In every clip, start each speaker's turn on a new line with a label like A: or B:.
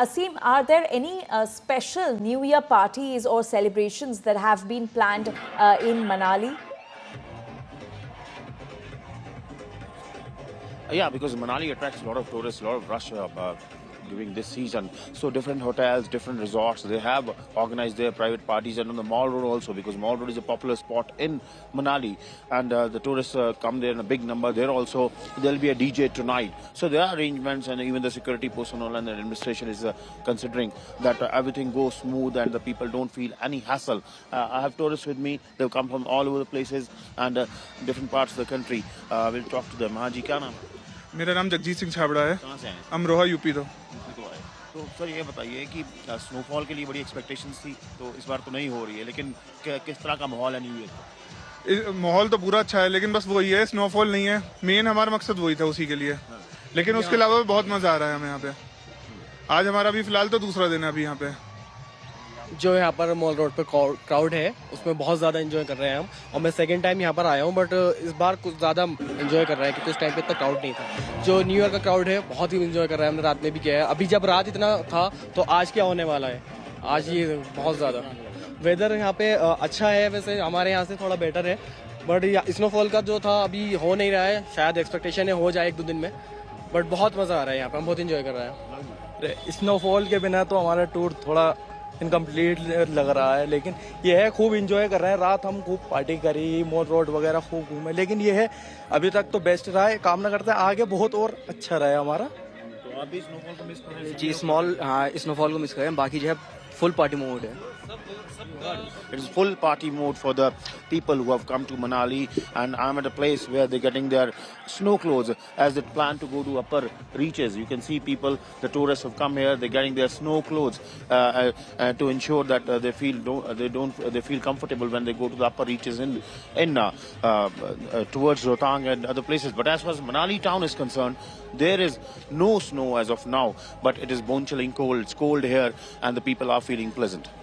A: Asim, are there any special New Year parties or celebrations that have been planned in Manali?
B: Yeah, because Manali attracts a lot of tourists, a lot of rush during this season. So different hotels, different resorts, they have organized their private parties, and on the Mall Road also, because Mall Road is a popular spot in Manali, and the tourists come there in a big number. There also there'll be a DJ tonight. So there are arrangements, and even the security personnel and the administration is considering that everything goes smooth and the people don't feel any hassle. I have tourists with me. They've come from all over the places and different parts of the country. We'll talk to them. Haji, क्या नाम?
C: मेरा नाम जगजीत सिंह छाबड़ा है।
B: कहाँ से हैं?
C: Amroha UP. तो
B: तो सर ये बताइए कि स्नोफॉल के लिए बड़ी एक्सपेक्टेशंस थी, तो इस बार तो नहीं हो रही है, लेकिन किस तरह का माहौल है न्यू ईयर का?
C: माहौल तो पूरा अच्छा है, लेकिन बस वही है, स्नोफॉल नहीं है। मेन हमारा मकसद वही था, उसी के लिए। लेकिन उसके अलावा बहुत मज़ा आ रहा है हमें यहाँ पे। आज हमारा अभी फिलहाल तो दूसरा दिन है अभी यहाँ पे।
D: जो यहाँ पर मॉल रोड पर क्राउड है, उसमें बहुत ज़्यादा एंजॉय कर रहे हैं हम। और मैं सेकंड टाइम यहाँ पर आया हूँ, बट इस बार कुछ ज़्यादा एंजॉय कर रहे हैं क्योंकि उस टाइम पे इतना क्राउड नहीं था। जो न्यू ईयर का क्राउड है बहुत ही एंजॉय कर रहा है। हमने रात में भी किया है। अभी जब रात इतना था तो आज क्या होने वाला है, आज ये बहुत ज़्यादा वेदर यहाँ पे अच्छा है। वैसे हमारे यहाँ से थोड़ा बेटर है, बट स्नोफॉल का जो था अभी हो नहीं रहा है। शायद एक्सपेक्टेशन है हो जाए 1-2 दिन में, बट बहुत मज़ा आ रहा है यहाँ पर। हम बहुत इंजॉय कर रहे हैं।
E: स्नोफॉल के बिना तो हमारा टूर थोड़ा इनकम्प्लीट लग रहा है, लेकिन ये है खूब इंजॉय कर रहे हैं। रात हम खूब पार्टी करी, मॉल रोड वगैरह खूब घूमे, लेकिन ये है अभी तक तो बेस्ट रहा है। कामना करते हैं आगे बहुत और अच्छा रहे हमारा।
B: तो आप भी स्नोफॉल को मिस कर रहे हैं?
D: जी स्नोफॉल को मिस करें। बाकी जो है फुल पार्टी मोड है।
B: It is full party mode for the people who have come to Manali, and I'm at a place where they're getting their snow clothes as they plan to go to upper reaches. You can see people, the tourists have come here. They're getting their snow clothes to ensure that they feel comfortable when they go to the upper reaches in towards Rohtang and other places. But as far as Manali town is concerned, there is no snow as of now, but it is bone chilling cold. It's cold here, and the people are feeling pleasant.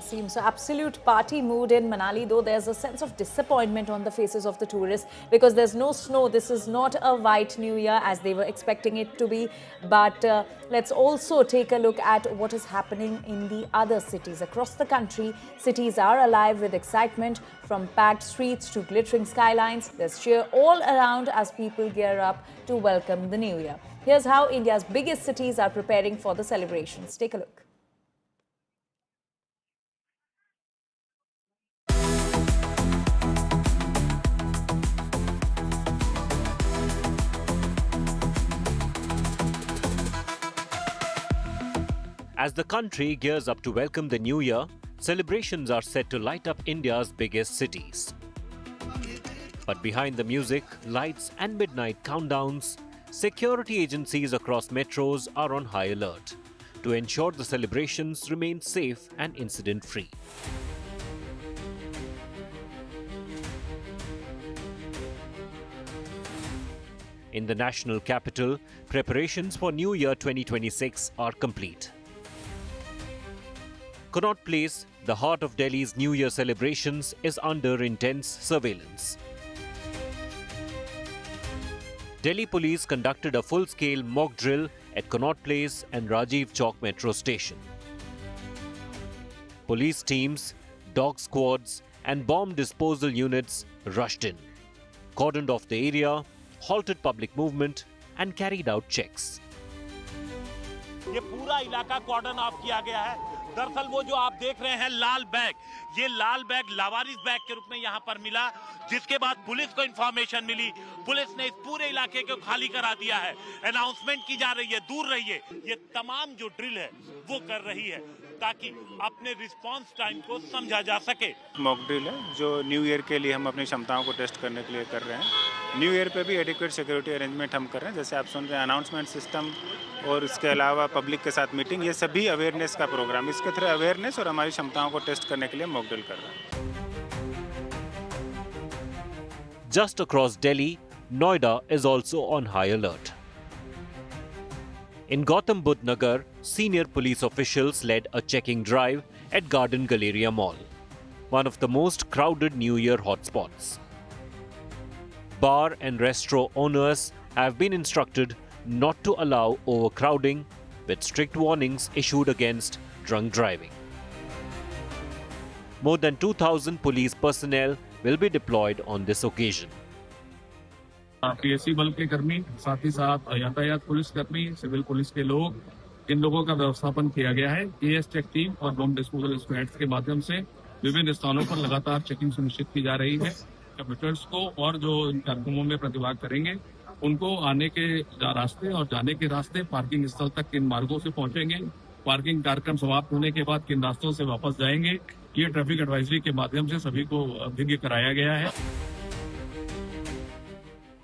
A: Seems absolute party mood in Manali, though there's a sense of disappointment on the faces of the tourists because there's no snow. This is not a white New Year as they were expecting it to be. But let's also take a look at what is happening in the other cities. Across the country, cities are alive with excitement, from packed streets to glittering skylines. There's cheer all around as people gear up to welcome the New Year. Here's how India's biggest cities are preparing for the celebrations. Take a look.
F: As the country gears up to welcome the new year, celebrations are set to light up India's biggest cities. But behind the music, lights and midnight countdowns, security agencies across metros are on high alert to ensure the celebrations remain safe and incident-free. In the national capital, preparations for New Year 2026 are complete. Connaught Place, the heart of Delhi's New Year celebrations, is under intense surveillance. Delhi police conducted a full-scale mock drill at Connaught Place and Rajiv Chowk metro station. Police teams, dog squads and bomb disposal units rushed in, cordoned off the area, halted public movement and carried out checks.
G: ये पूरा इलाका कॉर्डन of किया गया है। दरअसल वो जो आप देख रहे हैं लाल बैग, ये लाल बैग लावारिस बैग के रूप में यहाँ पर मिला, जिसके बाद पुलिस को इंफॉर्मेशन मिली। पुलिस ने इस पूरे इलाके को खाली करा दिया है। अनाउंसमेंट की जा रही है, दूर रहिए। ये तमाम जो ड्रिल है वो कर रही है ताकि अपने रिस्पांस टाइम को समझा जा सके।
H: मॉक ड्रिल है जो न्यू ईयर के लिए हम अपनी क्षमताओं को टेस्ट करने के लिए कर रहे हैं। न्यू ईयर पे भी एडिक्वेट सिक्योरिटी अरेंजमेंट हम कर रहे हैं, जैसे आप सुन रहे हैं अनाउंसमेंट सिस्टम और इसके अलावा पब्लिक के साथ मीटिंग, ये सभी अवेयरनेस का प्रोग्राम। इसके थ्रू अवेयरनेस और हमारी क्षमताओं को टेस्ट करने के लिए मॉक ड्रिल कर रहे हैं।
F: Just across Delhi, Noida is also on high alert. In Gautam Budh Nagar, senior police officials led a checking drive at Garden Galleria Mall, one of the most crowded New Year hotspots. Bar and restaurant owners have been instructed not to allow overcrowding with strict warnings issued against drunk driving. More than 2,000 police personnel will be deployed on this occasion.
I: PSC बल के कर्मी, साथ ही साथ यातायात police कर्मी, civil police के लोग, इन लोगों का व्यवस्थापन किया गया है। केएस चेक टीम और बम डिस्पोजल स्क्वाड्स के माध्यम से विभिन्न स्थानों पर लगातार चेकिंग सुनिश्चित की जा रही है। कम्यूटर्स को और जो इन कार्यक्रमों में प्रतिभाग करेंगे उनको आने के रास्ते और जाने के रास्ते, पार्किंग स्थल तक किन मार्गों से पहुंचेंगे, पार्किंग कार्यक्रम समाप्त होने के बाद किन रास्तों से वापस जाएंगे, ये ट्रैफिक एडवाइजरी के माध्यम से सभी को अभिज्ञ कराया गया है।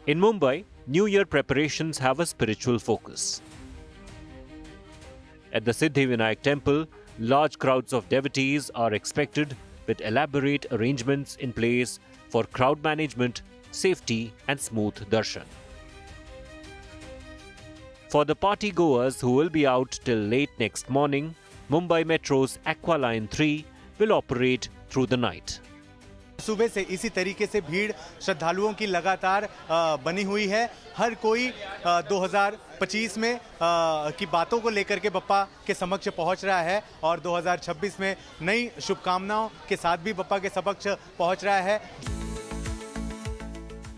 F: In Mumbai, New Year preparations have a spiritual focus. At the Siddhivinayak temple, large crowds of devotees are expected with elaborate arrangements in place for crowd management, safety and smooth darshan. For the party goers who will be out till late next morning, Mumbai Metro's Aqua Line 3 will operate through the night.
J: सुबह से इसी तरीके से भीड़ श्रद्धालुओं की लगातार बनी हुई है। हर कोई 2025 में की बातों को लेकर के बप्पा के समक्ष पहुंच रहा है और 2026 में नई शुभकामनाओं के साथ भी बप्पा के समक्ष पहुंच रहा है।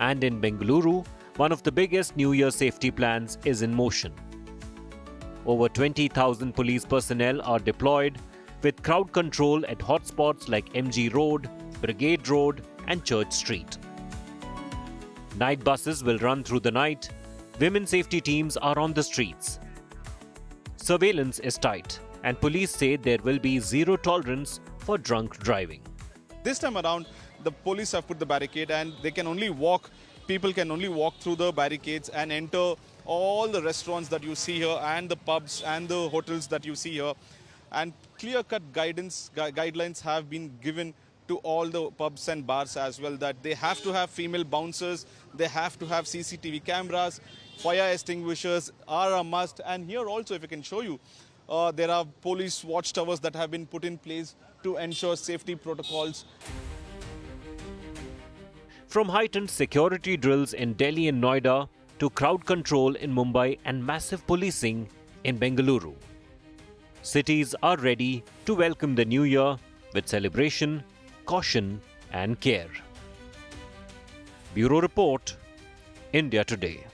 F: And in Bengaluru, one of the biggest New Year safety plans is in motion. Over 20,000 police personnel are deployed with crowd control at hotspots like MG Road, Brigade Road and Church Street. Night buses will run through the night. Women safety teams are on the streets. Surveillance is tight and police say there will be zero tolerance for drunk driving.
K: This time around, the police have put the barricade and they can only walk, people can only walk through the barricades and enter all the restaurants that you see here and the pubs and the hotels that you see here. And clear-cut guidelines have been given to all the pubs and bars as well, that they have to have female bouncers, they have to have CCTV cameras, fire extinguishers are a must. And here also, if I can show you, there are police watchtowers that have been put in place to ensure safety protocols.
F: From heightened security drills in Delhi and Noida to crowd control in Mumbai and massive policing in Bengaluru, cities are ready to welcome the new year with celebration, caution and care. Bureau Report, India Today.